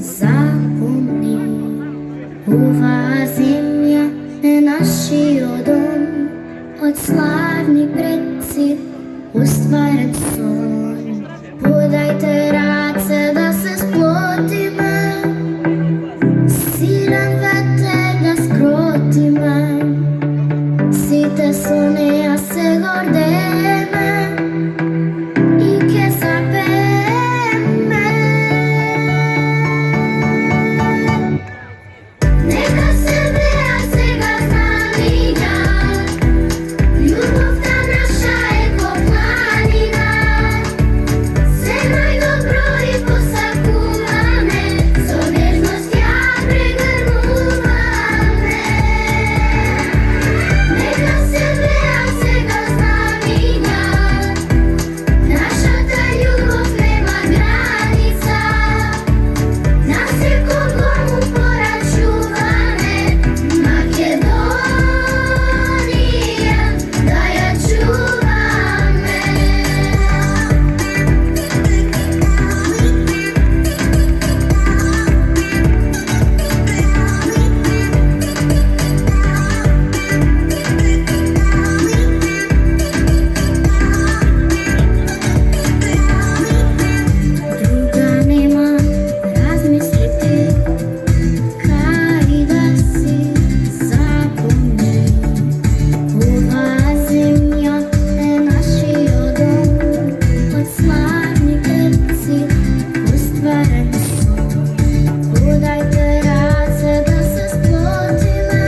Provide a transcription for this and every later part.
Запомни, ова земја е нашиот дом, од славни предци остварен сон. Подајте раце да се сплотиме, силен ветер да скротиме, сите со неа се гордееме и ќе запееме. Нека се веа сега знамиња, љубовта наша е ко планина, се најдобро и посакуваме, со нежност ја прегрнуваме. Нека се веа сега знамиња, нашата љубов нема граница, на секого му порачуваме, Македонија да ја чуваме. Друга нема, размисли ти, кај да си. Запомни, ова земја е нашиот дом, од славни предци остварен сон. Подајте раце да се сплотиме,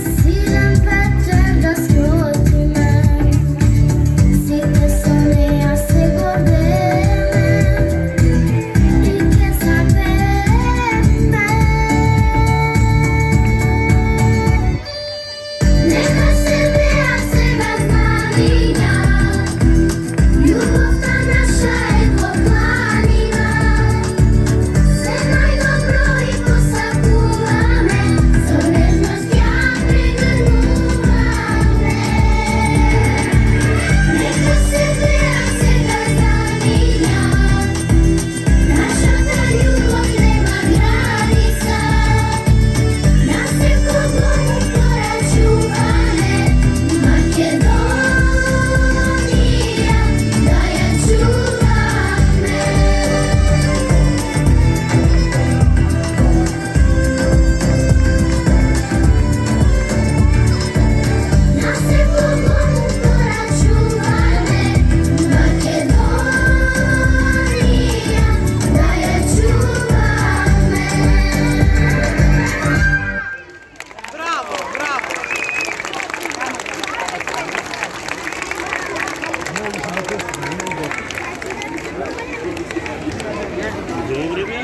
силен ветер да скротиме, сите со неа се гордееме и ќе запееме. Нека се веа сега знамиња, љубовта наша е ко планина, се најдобро и посакуваме, со нежност ја прегрнуваме. Нека се веа сега знамиња, нашата љубов нема граница, на секого му порачуваме, Македонија да ја чуваме. На секого му порачуваме, Македонија да ја чуваме. Bravo, bravo! Добре, бе.